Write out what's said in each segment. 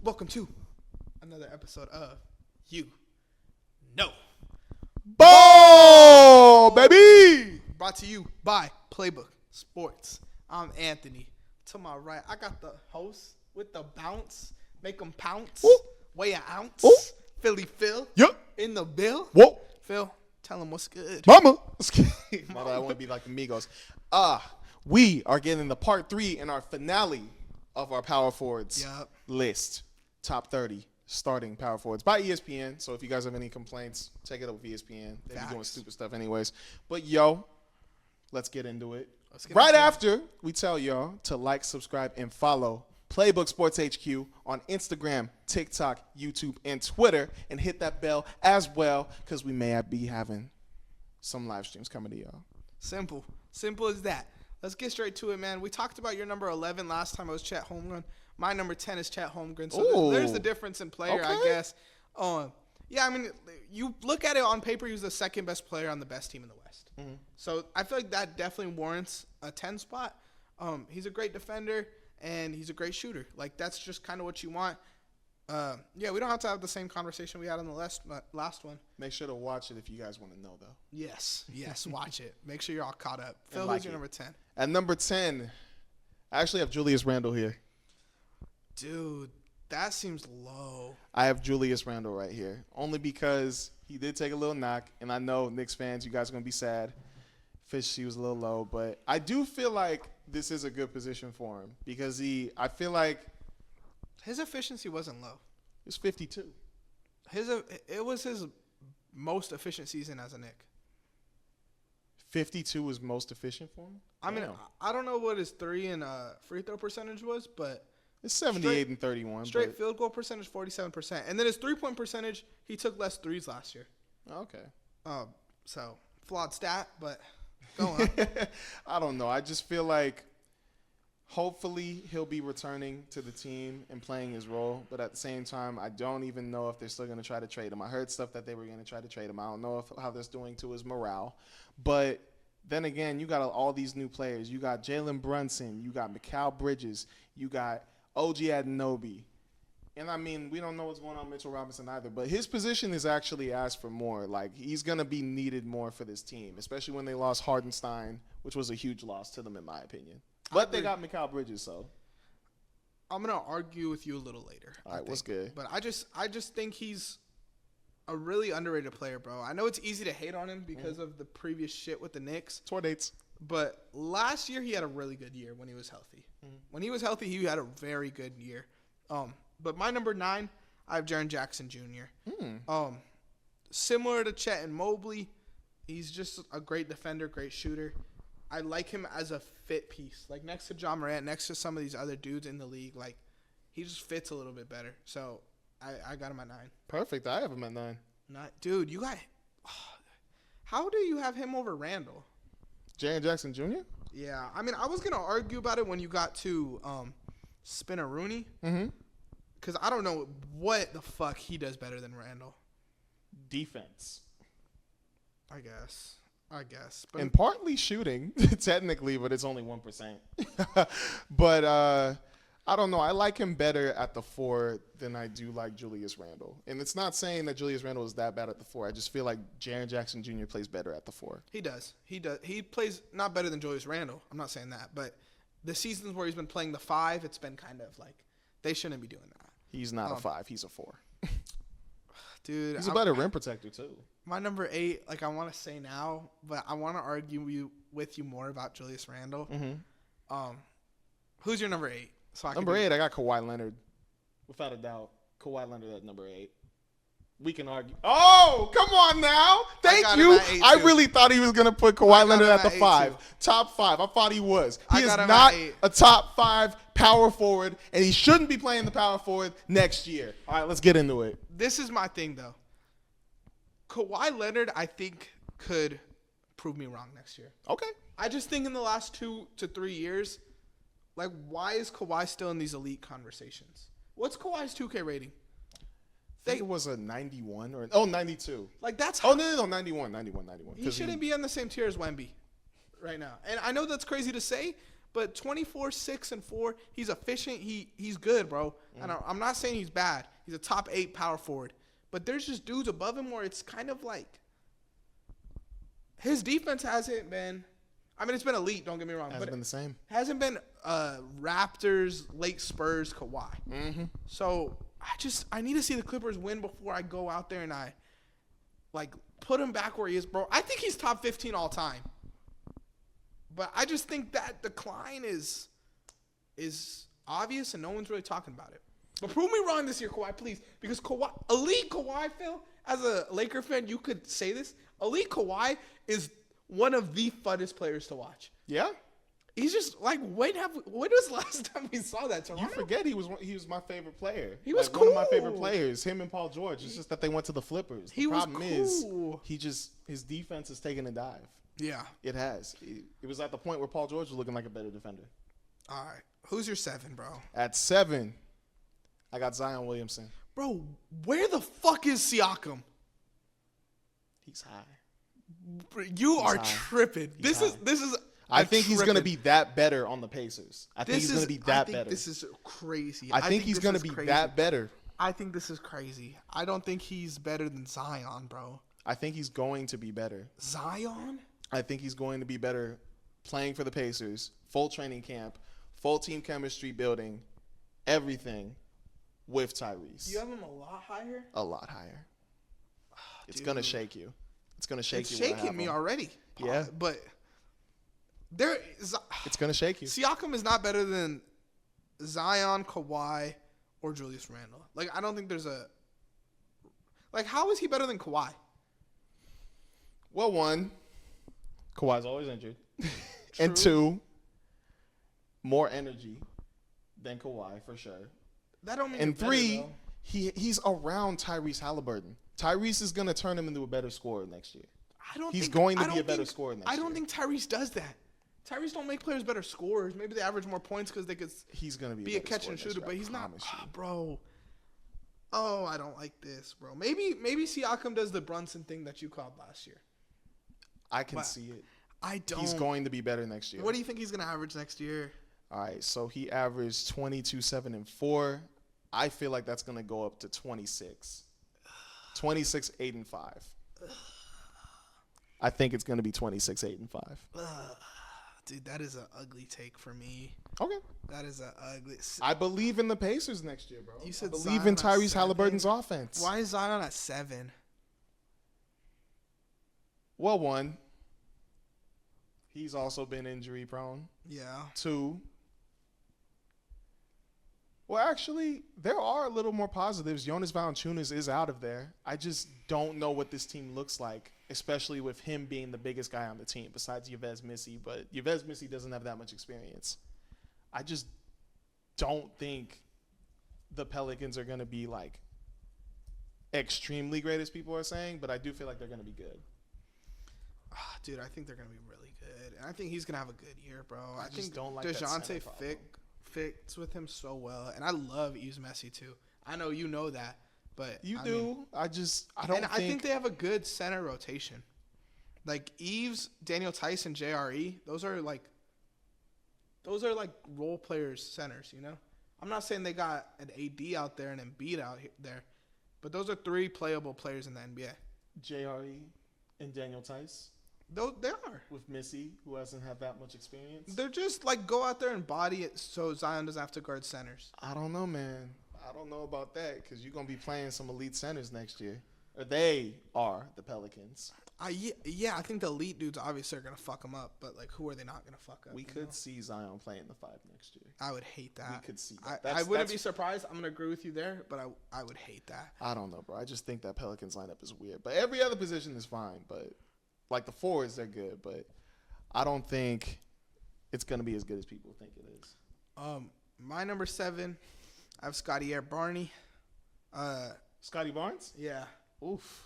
Welcome to another episode of You Know. Ball, baby! Brought to you by PLAYBOOK Sports. I'm Anthony. To my right, I got the host with the bounce. Make them pounce. Ooh. Weigh an ounce. Ooh. Philly Phil. Yep. In the bill. Whoa. Phil, tell him what's good. Mama. Mama, I want to be like Amigos. We are getting the part 3 in our finale of our power forwards list. Top 30 starting power forwards by ESPN. So if you guys have any complaints, check it out with ESPN. They be doing stupid stuff anyways. But let's get into it. Right after we tell y'all to like, subscribe, and follow Playbook Sports HQ on Instagram, TikTok, YouTube, and Twitter, and hit that bell as well because we may be having some live streams coming to y'all. Simple as that. Let's get straight to it, man. We talked about your number 11 last time. It was Chet Holmgren. My number 10 is Chet Holmgren. So there's the difference in player, I guess. Yeah, I mean, you look at it on paper, he was the second best player on the best team in the West. Mm-hmm. So I feel like that definitely warrants a 10 spot. He's a great defender, and he's a great shooter. Like, that's just kind of what you want. Yeah, we don't have to have the same conversation we had on the last one. Make sure to watch it if you guys want to know, though. Yes, watch it. Make sure you're all caught up. Phil, who's your number 10? At number 10, I actually have Julius Randle here. Dude, that seems low. I have Julius Randle right here, only because he did take a little knock, and I know Knicks fans, you guys are going to be sad. He was a little low, but I do feel like this is a good position for him because I feel like his efficiency wasn't low. It was 52. It was his most efficient season as a Knick. 52 was most efficient for him? I mean, I don't know what his 3 and free throw percentage was, but it's 78 and 31. Straight field goal percentage, 47%. And then his 3-point percentage, he took less threes last year. Okay. So, flawed stat, but go on. I don't know. I just feel like hopefully he'll be returning to the team and playing his role. But at the same time, I don't even know if they're still going to try to trade him. I heard stuff that they were going to try to trade him. I don't know how that's doing to his morale. But then again, you got all these new players. You got Jalen Brunson. You got Mikal Bridges. You got OG Anunoby. And, I mean, we don't know what's going on with Mitchell Robinson either. But his position is actually asked for more. Like, he's going to be needed more for this team, especially when they lost Hardenstein, which was a huge loss to them, in my opinion. But they got Mikal Bridges, so. I'm going to argue with you a little later. All right, what's good? But I just think he's a really underrated player, bro. I know it's easy to hate on him because of the previous shit with the Knicks. Tour dates. But last year he had a really good year when he was healthy. When he was healthy, he had a very good year. But my number 9, I have Jaren Jackson Jr. Similar to Chet and Mobley, he's just a great defender, great shooter. I like him as a fit piece. Like, next to John Morant, next to some of these other dudes in the league, like, he just fits a little bit better. So, I got him at 9. Perfect. I have him at 9. Dude, you got – how do you have him over Randall? Jaren Jackson Jr.? Yeah. I mean, I was going to argue about it when you got to Spinner Rooney. Mm-hmm. Because I don't know what the fuck he does better than Randall. Defense. I guess. But and partly shooting, technically, but it's only 1%. But I don't know. I like him better at the 4 than I do like Julius Randle. And it's not saying that Julius Randle is that bad at the 4. I just feel like Jaren Jackson Jr. plays better at the 4. He does. He plays not better than Julius Randle. I'm not saying that. But the seasons where he's been playing the 5, it's been kind of like they shouldn't be doing that. He's not a 5. He's a 4. Dude, he's a better rim protector, too. My number 8, like, I want to say now, but I want to argue with you more about Julius Randle. Mm-hmm. Who's your number 8? Number 8, I got Kawhi Leonard. Without a doubt. Kawhi Leonard at number 8. We can argue. Oh, come on now. Thank you. I really thought he was going to put Kawhi Leonard at the 5. Too. Top 5. I thought he was. He is not a top 5 power forward, and he shouldn't be playing the power forward next year. All right, let's get into it. This is my thing, though. Kawhi Leonard, I think, could prove me wrong next year. Okay. I just think in the last 2 to 3 years, like, why is Kawhi still in these elite conversations? What's Kawhi's 2K rating? I think it was a 91 or 92. Like, that's how, no, 91. He shouldn't be on the same tier as Wemby right now. And I know that's crazy to say, But 24, 6, and 4, he's efficient. He's good, bro. And I'm not saying he's bad. He's a top 8 power forward. But there's just dudes above him where it's kind of like his defense hasn't been. I mean, it's been elite. Don't get me wrong. Hasn't been the same. Hasn't been Raptors, late Spurs, Kawhi. Mm-hmm. So I need to see the Clippers win before I go out there and I put him back where he is, bro. I think he's top 15 all time. But I just think that decline is obvious and no one's really talking about it. But prove me wrong this year, Kawhi, please. Because elite Kawhi, Phil, as a Laker fan, you could say this. Elite Kawhi is one of the funnest players to watch. Yeah. He's just when was the last time we saw that? Toronto? You forget he was my favorite player. He was one of my cool. favorite players. Him and Paul George. It's just that they went to the Flippers. The problem is his defense is taking a dive. Yeah, it has. It was at the point where Paul George was looking like a better defender. All right, who's your 7, bro? At 7, I got Zion Williamson. Bro, where the fuck is Siakam? He's high. You are tripping. This is. I think he's going to be that better on the Pacers. I think he's going to be that better. This is crazy. I think he's going to be that better. I think this is crazy. I don't think he's better than Zion, bro. I think he's going to be better. Zion? I think he's going to be better playing for the Pacers, full training camp, full team chemistry building, everything with Tyrese. You have him a lot higher? A lot higher. It's going to shake you. It's going to shake you. It's shaking me already. Yeah. But it's going to shake you. Siakam is not better than Zion, Kawhi, or Julius Randle. I don't think there's how is he better than Kawhi? Well, 1, Kawhi's always injured. And 2, more energy than Kawhi for sure. That don't mean. And 3, he's around Tyrese Halliburton. Tyrese is going to turn him into a better scorer next year. He's going to be a better scorer next year. I don't think Tyrese does that. Tyrese don't make players better scorers. Maybe they average more points because they could. He's going to be a catch and shooter, but he's not. Bro. Oh, I don't like this, bro. Maybe Siakam does the Brunson thing that you called last year. I can see it. I don't. He's going to be better next year. What do you think he's going to average next year? All right, so he averaged 22, 7, and 4. I feel like that's going to go up to 26. 26, 8, and 5. I think it's going to be 26, 8, and 5. Dude, that is an ugly take for me. Okay. That is an ugly. I believe in the Pacers next year, bro. You said I believe in Tyrese 7? Halliburton's offense. Why is Zion at 7? Well, 1, he's also been injury prone. Yeah. 2, well, actually, there are a little more positives. Jonas Valanciunas is out of there. I just don't know what this team looks like, especially with him being the biggest guy on the team besides Yves Missy. But Yves Missy doesn't have that much experience. I just don't think the Pelicans are going to be extremely great as people are saying, but I do feel like they're going to be good. Dude, I think they're going to be really good. And I think he's going to have a good year, bro. I think don't like DeJounte fits with him so well. And I love Yves Messi, too. I know you know that. But I do. I think they have a good center rotation. Yves, Daniel Tice, and JRE, those are role players centers, you know? I'm not saying they got an AD out there and Embiid out there, but those are 3 playable players in the NBA. JRE and Daniel Tice? They are. With Missy, who hasn't had that much experience? They're just go out there and body it so Zion doesn't have to guard centers. I don't know, man. I don't know about that because you're going to be playing some elite centers next year. Or they are, the Pelicans. I think the elite dudes obviously are going to fuck them up, but who are they not going to fuck up? We could see Zion playing the 5 next year. I would hate that. We could see that. I wouldn't be surprised. I'm going to agree with you there, but I would hate that. I don't know, bro. I just think that Pelicans lineup is weird. But every other position is fine, but the forwards, they're good, but I don't think it's going to be as good as people think it is. My number 7, I have Scotty Air Barney. Scotty Barnes? Yeah. Oof.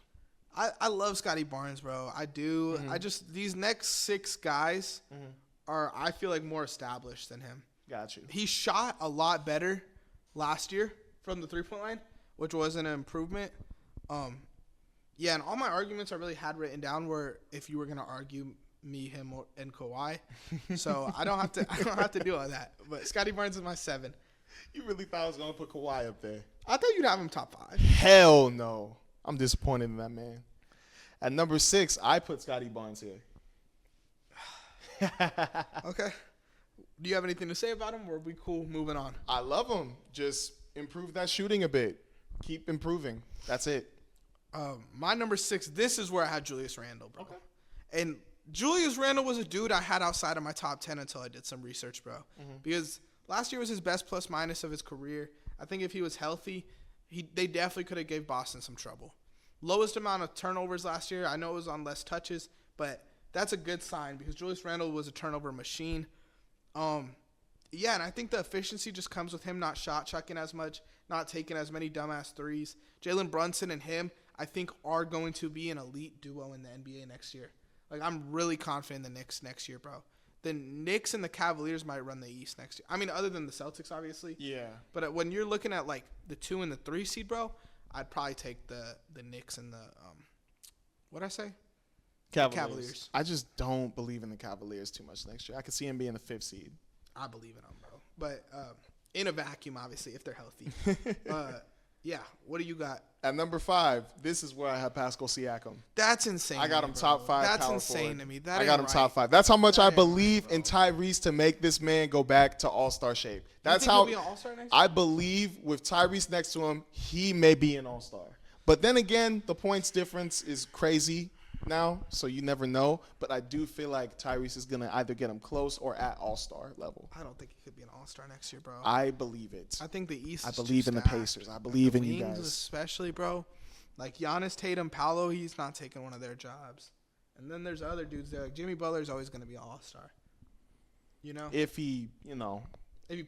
I love Scotty Barnes, bro. I do. Mm-hmm. These next 6 guys are, I feel more established than him. Got you. He shot a lot better last year from the 3-point line, which was an improvement. Yeah, and all my arguments I really had written down were if you were going to argue me, him, and Kawhi. So I don't have to do all that. But Scotty Barnes is my 7. You really thought I was gonna put Kawhi up there? I thought you'd have him top 5. Hell no. I'm disappointed in that man. At number 6, I put Scotty Barnes here. Okay. Do you have anything to say about him, or are we cool moving on? I love him. Just improve that shooting a bit. Keep improving. That's it. My number 6, this is where I had Julius Randle, bro. Okay. And Julius Randle was a dude I had outside of my top 10 until I did some research, bro. Mm-hmm. Because last year was his best plus minus of his career. I think if he was healthy, they definitely could have gave Boston some trouble. Lowest amount of turnovers last year. I know it was on less touches, but that's a good sign because Julius Randle was a turnover machine. Yeah, and I think the efficiency just comes with him not shot chucking as much, not taking as many dumbass threes. Jalen Brunson and him, I think, are going to be an elite duo in the NBA next year. Like, I'm really confident in the Knicks next year, bro. The Knicks and the Cavaliers might run the East next year. I mean, other than the Celtics, obviously. Yeah. But when you're looking at, like, the 2 and the 3 seed, bro, I'd probably take the Knicks and the what'd I say? Cavaliers. I just don't believe in the Cavaliers too much next year. I could see him being the 5th seed. I believe in them, bro. But in a vacuum, obviously, if they're healthy. Yeah, what do you got? At number 5, this is where I have Pascal Siakam. That's insane. I got him top 5. That's power insane forward. to me. That I got him right. top 5. That's how much I believe right, in Tyrese to make this man go back to all-star shape. That's he'll how be an all-star next year? I believe with Tyrese next to him, he may be an all-star. But then again, the points difference is crazy now, so you never know. But I do feel like Tyrese is going to either get him close or at all-star level. I don't think he could be an all-star next year, bro. I believe it. I think the East I believe in the Pacers. I believe in you guys. Especially, bro. Like Giannis, Tatum, Paolo, he's not taking one of their jobs. And then there's other dudes there. Like Jimmy Butler's always going to be an all-star. You know? If he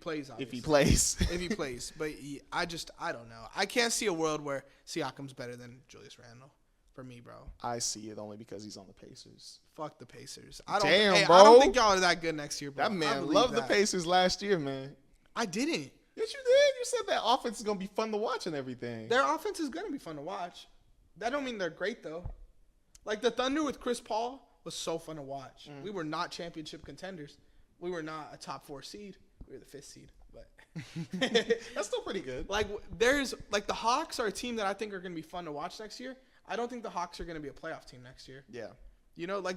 plays, obviously. If he plays. If he plays. But I don't know. I can't see a world where Siakam's better than Julius Randle. For me, bro. I see it only because he's on the Pacers. Fuck the Pacers. Bro. I don't think y'all are that good next year, bro. That man loved the Pacers last year, man. I didn't. Yes, you did. You said that offense is going to be fun to watch and everything. Their offense is going to be fun to watch. That don't mean they're great, though. Like, the Thunder with Chris Paul was so fun to watch. We were not championship contenders. We were not a top 4 seed. We were the 5th seed. But that's still pretty good. Like, the Hawks are a team that I think are going to be fun to watch next year. I don't think the Hawks are going to be a playoff team next year. Yeah. You know, like,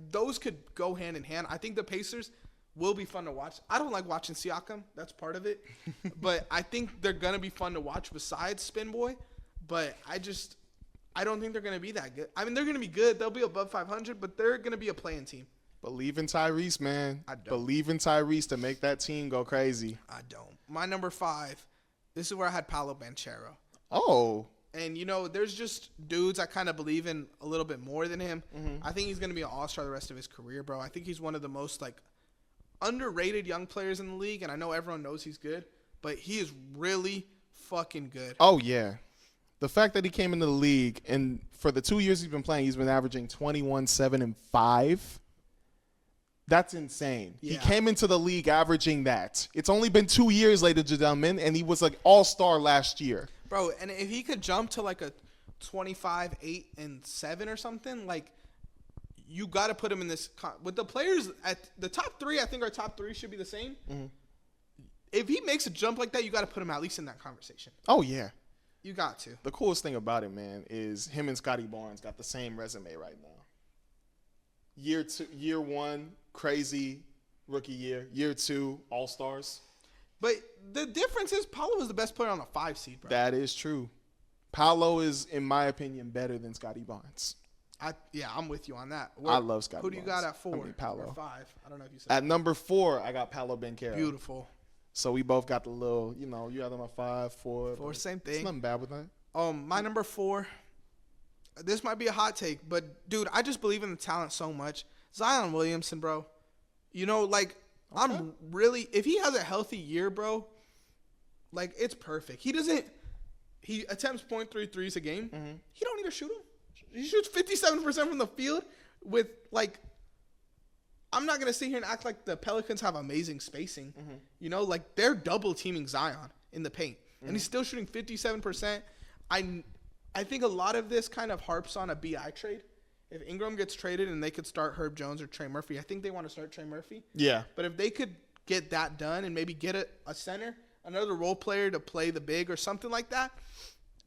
those could go hand in hand. I think the Pacers will be fun to watch. I don't like watching Siakam. That's part of it. But I think they're going to be fun to watch besides Spin Boy. But I don't think they're going to be that good. I mean, they're going to be good. They'll be above 500, but they're going to be a playing team. Believe in Tyrese, man. I don't. Believe in Tyrese to make that team go crazy. I don't. My number 5, this is where I had Paolo Banchero. Oh. And, you know, there's just dudes I kind of believe in a little bit more than him. Mm-hmm. I think he's going to be an all-star the rest of his career, bro. I think he's one of the most, like, underrated young players in the league. And I know everyone knows he's good, but he is really fucking good. Oh, yeah. The fact that he came into the league, and for the 2 years he's been playing, he's been averaging 21, 7, and 5. That's insane. Yeah. He came into the league averaging that. It's only been 2 years, ladies and gentlemen, and he was like all-star last year. Bro, and if he could jump to like a 25, 8, and 7 or something, like, you got to put him in this. With the players at the top 3, I think our top 3 should be the same. Mm-hmm. If he makes a jump like that, you got to put him at least in that conversation. Oh, yeah. You got to. The coolest thing about it, man, is him and Scotty Barnes got the same resume right now. Year 1, crazy rookie year. Year 2, all-stars. But the difference is Paolo was the best player on a 5 seed, bro. That is true. Paolo is, in my opinion, better than Scotty Barnes. I'm with you on that. I love Scotty Barnes. Who do you got at 4? I mean, Paolo. Or 5? I don't know if you said at number 4, I got Paolo Banchero. Beautiful. So we both got the little, you had them at 5, 4. 4, same thing. There's nothing bad with that. My number 4, this might be a hot take, but, dude, I just believe in the talent so much. Zion Williamson, bro. You know, like, okay. I'm really – if he has a healthy year, bro, like, it's perfect. He attempts 0.3 threes a game. Mm-hmm. He don't need to shoot them. He shoots 57% from the field with, like – I'm not going to sit here and act like the Pelicans have amazing spacing. Mm-hmm. You know, like, they're double-teaming Zion in the paint. Mm-hmm. And he's still shooting 57%. I think a lot of this kind of harps on a BI trade. If Ingram gets traded and they could start Herb Jones or Trey Murphy, I think they want to start Trey Murphy. Yeah. But if they could get that done and maybe get a center, another role player to play the big or something like that,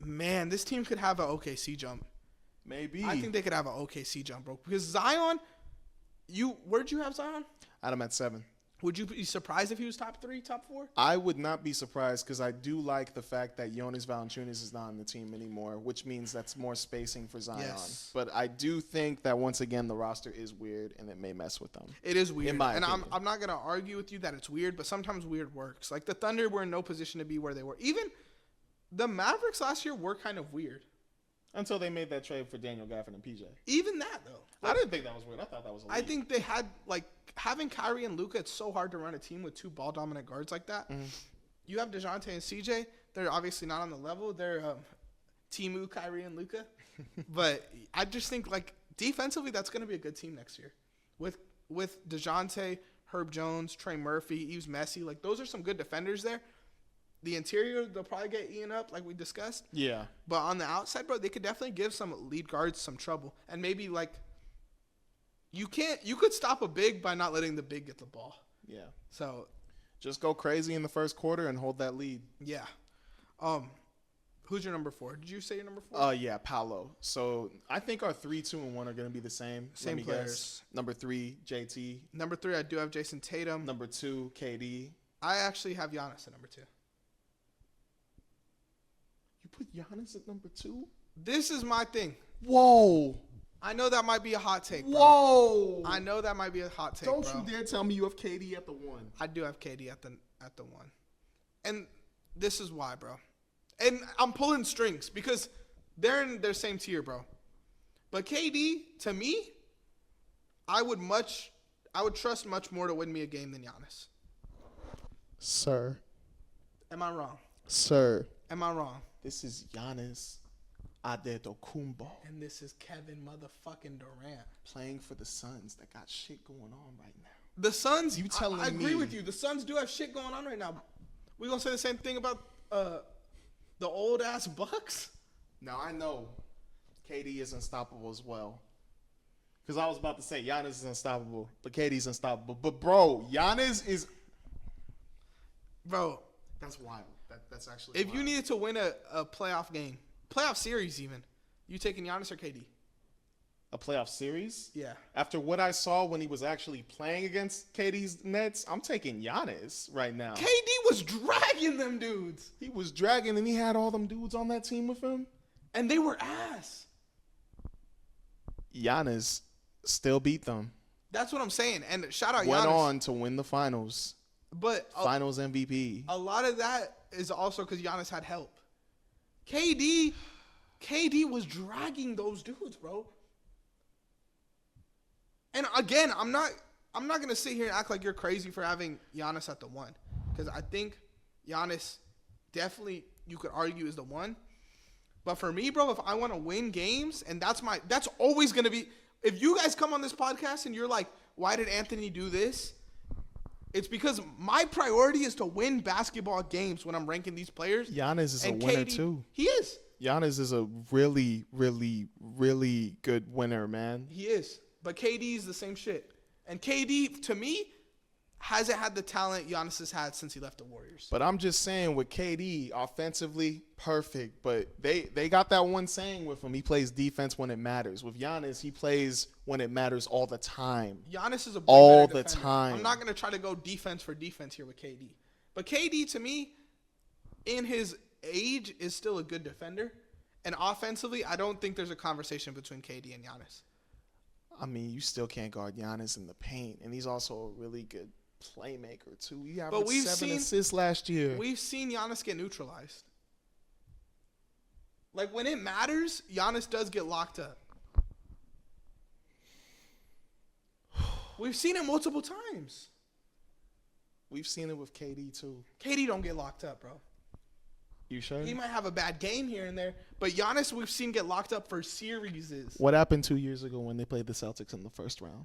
man, this team could have an OKC jump. Maybe. I think they could have an OKC jump, bro. Because Zion, where'd you have Zion? I had him at 7. Would you be surprised if he was top 3, top 4? I would not be surprised because I do like the fact that Jonas Valanciunas is not on the team anymore, which means that's more spacing for Zion. Yes. But I do think that, once again, the roster is weird and it may mess with them. It is weird. In my opinion. I'm not going to argue with you that it's weird, but sometimes weird works. Like the Thunder were in no position to be where they were. Even the Mavericks last year were kind of weird. Until they made that trade for Daniel Gafford and PJ. Even that, though. I didn't think that was weird. I thought that was elite. I think they had, like, having Kyrie and Luka, it's so hard to run a team with 2 ball-dominant guards like that. Mm-hmm. You have DeJounte and CJ. They're obviously not on the level. They're Timu, Kyrie, and Luka. But I just think, like, defensively, that's going to be a good team next year. With DeJounte, Herb Jones, Trey Murphy, Yves Messi. Like, those are some good defenders there. The interior, they'll probably get eaten up, like we discussed. Yeah. But on the outside, bro, they could definitely give some lead guards some trouble. And maybe, like, you could stop a big by not letting the big get the ball. Yeah. So just go crazy in the first quarter and hold that lead. Yeah. Who's your number 4? Did you say your number 4? Yeah, Paolo. So I think our 3, 2, and 1 are going to be the same. Same players. Guess. Number 3, JT. Number 3, I do have Jason Tatum. Number 2, KD. I actually have Giannis at number 2. You put Giannis at number 2? This is my thing. Whoa. I know that might be a hot take, bro. Whoa. I know that might be a hot take, Don't bro. you dare tell me you have KD at the 1. I do have KD at the 1. And this is why, bro. And I'm pulling strings because they're in their same tier, bro. But KD, to me, I would trust much more to win me a game than Giannis. Sir. Am I wrong? Sir. Am I wrong? This is Giannis Antetokounmpo. And this is Kevin motherfucking Durant. Playing for the Suns that got shit going on right now. The Suns, you telling me? I agree with you. The Suns do have shit going on right now. We gonna say the same thing about the old-ass Bucks? Now, I know KD is unstoppable as well. Because I was about to say Giannis is unstoppable, but KD's unstoppable. But, bro, Giannis is... Bro. That's wild. That's actually If wild. you needed to win a playoff game, playoff series even, you taking Giannis or KD? A playoff series? Yeah. After what I saw when he was actually playing against KD's Nets, I'm taking Giannis right now. KD was dragging them dudes. He was dragging, and he had all them dudes on that team with him. And they were ass. Giannis still beat them. That's what I'm saying. And shout out Giannis. Went on to win the finals. But finals MVP. A lot of that is also because Giannis had help. KD was dragging those dudes, bro. And again, I'm not gonna sit here and act like you're crazy for having Giannis at the 1, because I think Giannis definitely, you could argue, is the 1. But for me, bro, if I want to win games, and that's always gonna be. If you guys come on this podcast and you're like, why did Anthony do this? It's because my priority is to win basketball games when I'm ranking these players. Giannis is a winner too. He is. Giannis is a really, really, really good winner, man. He is. But KD is the same shit. And KD, to me, hasn't had the talent Giannis has had since he left the Warriors. But I'm just saying, with KD, offensively, perfect. But they got that one saying with him. He plays defense when it matters. With Giannis, he plays when it matters all the time. Giannis is all the time. I'm not going to try to go defense for defense here with KD. But KD, to me, in his age, is still a good defender. And offensively, I don't think there's a conversation between KD and Giannis. I mean, you still can't guard Giannis in the paint. And he's also a really good playmaker, too. He averaged 7 assists last year. We've seen Giannis get neutralized. Like, when it matters, Giannis does get locked up. We've seen it multiple times. We've seen it with KD, too. KD don't get locked up, bro. You sure? He might have a bad game here and there, but Giannis we've seen get locked up for series. What happened 2 years ago when they played the Celtics in the first round?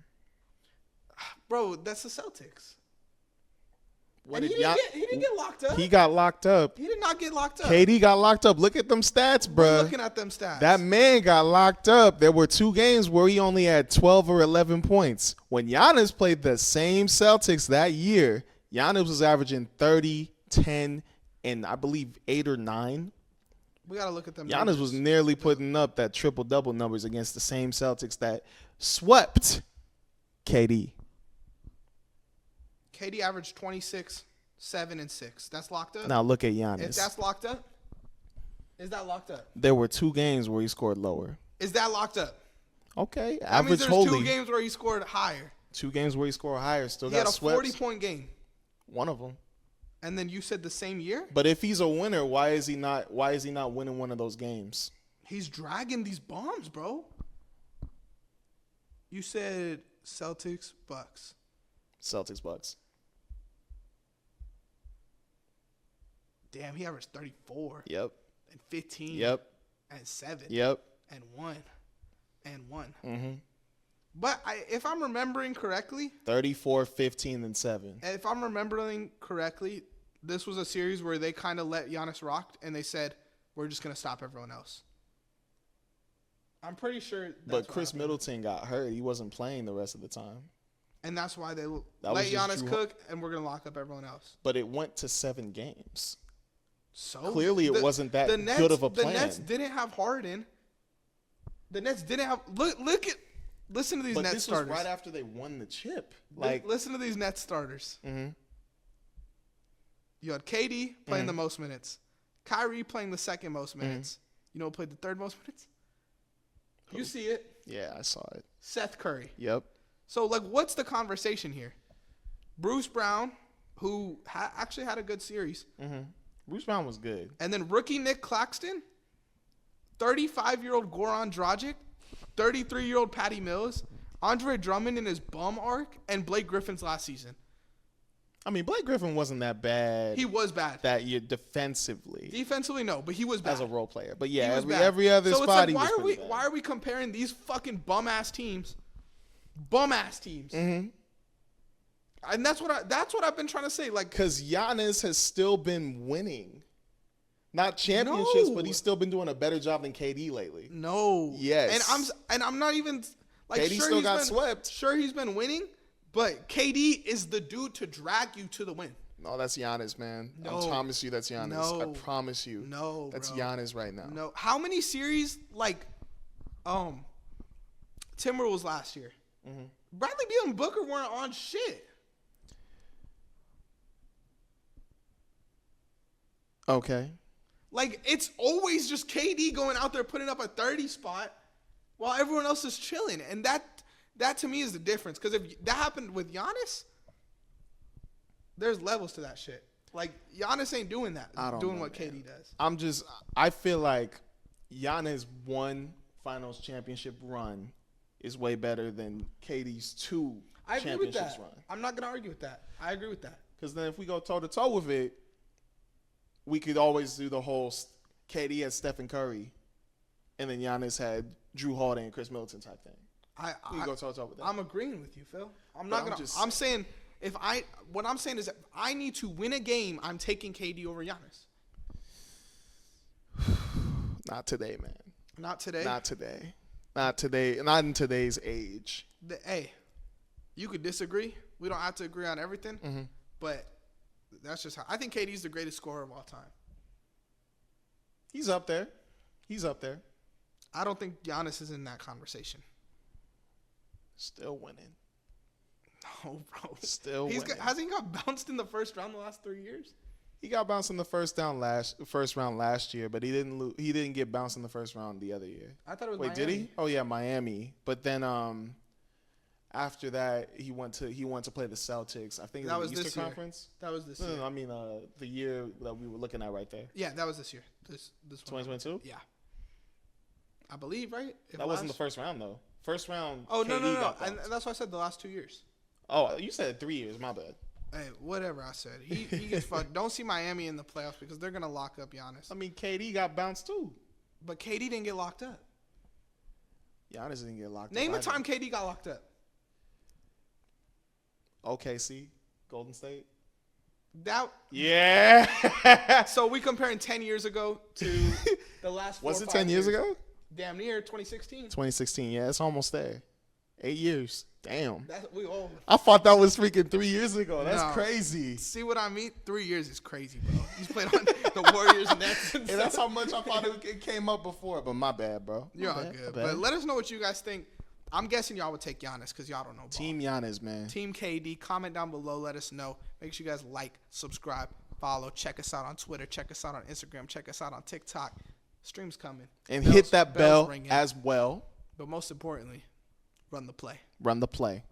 Bro, that's the Celtics. What And did he didn't get locked up. He got locked up. He did not get locked up. KD got locked up. Look at them stats, We're bruh. looking at them stats. That man got locked up. There were 2 games where he only had 12 or 11 points. When Giannis played the same Celtics that year, Giannis was averaging 30, 10, and I believe 8 or 9. We got to look at them. Giannis numbers. was nearly putting up that triple-double numbers against the same Celtics that swept KD. KD averaged 26, 7, and 6. That's locked up? Now look at Giannis. If that's locked up? Is that locked up? There were 2 games where he scored lower. Is that locked up? Okay, That average means there's holding. 2 games where he scored higher. 2 games where he scored higher, still He had got a swept. 40-point game. One of them. And then you said the same year? But if he's a winner, why is he not winning one of those games? He's dragging these bombs, bro. You said Celtics, Bucks. Celtics Bucks. Damn, he averaged 34 Yep. and 15 Yep. and 7 Yep. and 1 and 1. Mm-hmm. But if I'm remembering correctly, 34, 15, and 7. if I'm remembering correctly, this was a series where they kind of let Giannis rock and they said, we're just going to stop everyone else. I'm pretty sure that's But what Chris happened. Middleton got hurt. He wasn't playing the rest of the time. And that's why they was let just Giannis Drew- cook and we're going to lock up everyone else. But it went to 7 games. So Clearly it wasn't that good of a plan. The Nets didn't have Harden. The Nets didn't have listen to these But Nets this starters. was right after they won the chip. Listen to these Nets starters. Mm-hmm. You had KD playing the most minutes. Kyrie playing the second most minutes. You know who played the third most minutes? Who? You see it. Yeah, I saw it. Seth Curry. Yep. So, what's the conversation here? Bruce Brown, who actually had a good series. Mm-hmm. Bruce Brown was good. And then rookie Nick Claxton, 35-year-old Goran Dragic, 33-year-old Patty Mills, Andre Drummond in his bum arc, and Blake Griffin's last season. I mean, Blake Griffin wasn't that bad. He was bad. That year defensively. Defensively, no, but he was bad. As a role player. But He yeah, was bad. every other so spot it's he like, was pretty bad. why are we comparing these fucking bum-ass teams? Bum-ass teams. Mm-hmm. And that's what I've been trying to say. Like, Because Giannis has still been winning. Not championships, No. but he's still been doing a better job than KD lately. no. Yes. And I'm not even like KD sure still he's got been, swept. Sure he's been winning, but KD is the dude to drag you to the win. No, that's Giannis, man. No. I promise you that's Giannis. No. I promise you. No, That's bro. Giannis right now. No. How many series Timberwolves last year? Mm-hmm. Bradley Beal and Booker weren't on shit. Okay. Like, it's always just KD going out there putting up a 30 spot while everyone else is chilling. And that to me is the difference. Because if that happened with Giannis, there's levels to that shit. Like, Giannis ain't doing that. I don't doing know, what man. KD does. I feel like Giannis' one finals championship run is way better than KD's 2 I agree with championships that. run. I'm not going to argue with that. I agree with that. Because then if we go toe-to-toe with it, we could always do the whole KD had Stephen Curry, and then Giannis had Drew Holiday and Chris Middleton type thing. We could go toe-to-toe with that. I'm agreeing with you, Phil. I'm But not going to. I'm saying what I'm saying is that I need to win a game, I'm taking KD over Giannis. Not today, man. Not today. Not today. Not today. Not in today's age. Hey, you could disagree. We don't have to agree on everything. Mm-hmm. But that's just how I think KD's the greatest scorer of all time. He's up there. I don't think Giannis is in that conversation. Still winning. No, bro. Still winning. Hasn't he got bounced in the first round the last 3 years? He got bounced in the first round last year, but he didn't get bounced in the first round the other year. I thought it was Wait, Miami. did he? Oh yeah, Miami. But then after that he went to play the Celtics. I think it That was was the this Eastern year. Conference. That was this No, year. no, I mean the year that we were looking at right there. Yeah, that was this year. This one. 2022? Yeah. I believe, right? That wasn't the first round though. First round. Oh, no. KD got And bounced. that's why I said the last 2 years. Oh, you said 3 years. My bad. Hey, whatever I said. He gets fucked. Don't see Miami in the playoffs because they're going to lock up Giannis. I mean, KD got bounced too. But KD didn't get locked up. Giannis didn't get locked up. Name a either. time KD got locked up. OKC, Golden State. That Yeah. So we comparing 10 years ago to the last 4 Was or it 5 10 years ago? Damn near 2016. 2016. Yeah, it's almost there. 8 years. Damn. We old. I thought that was freaking 3 years ago. That's No. crazy. See what I mean? 3 years is crazy, bro. You played on the Warriors and Nets and And that's stuff. how much I thought it came up before. But my bad, bro. You're My all bad, good. my bad. But let us know what you guys think. I'm guessing y'all would take Giannis because y'all don't know ball. Team Giannis, man. Team KD. Comment down below. Let us know. Make sure you guys like, subscribe, follow. Check us out on Twitter. Check us out on Instagram. Check us out on TikTok. Stream's coming. And Bells- hit that bells bell ringing. as well. But most importantly, run the play. Run the play.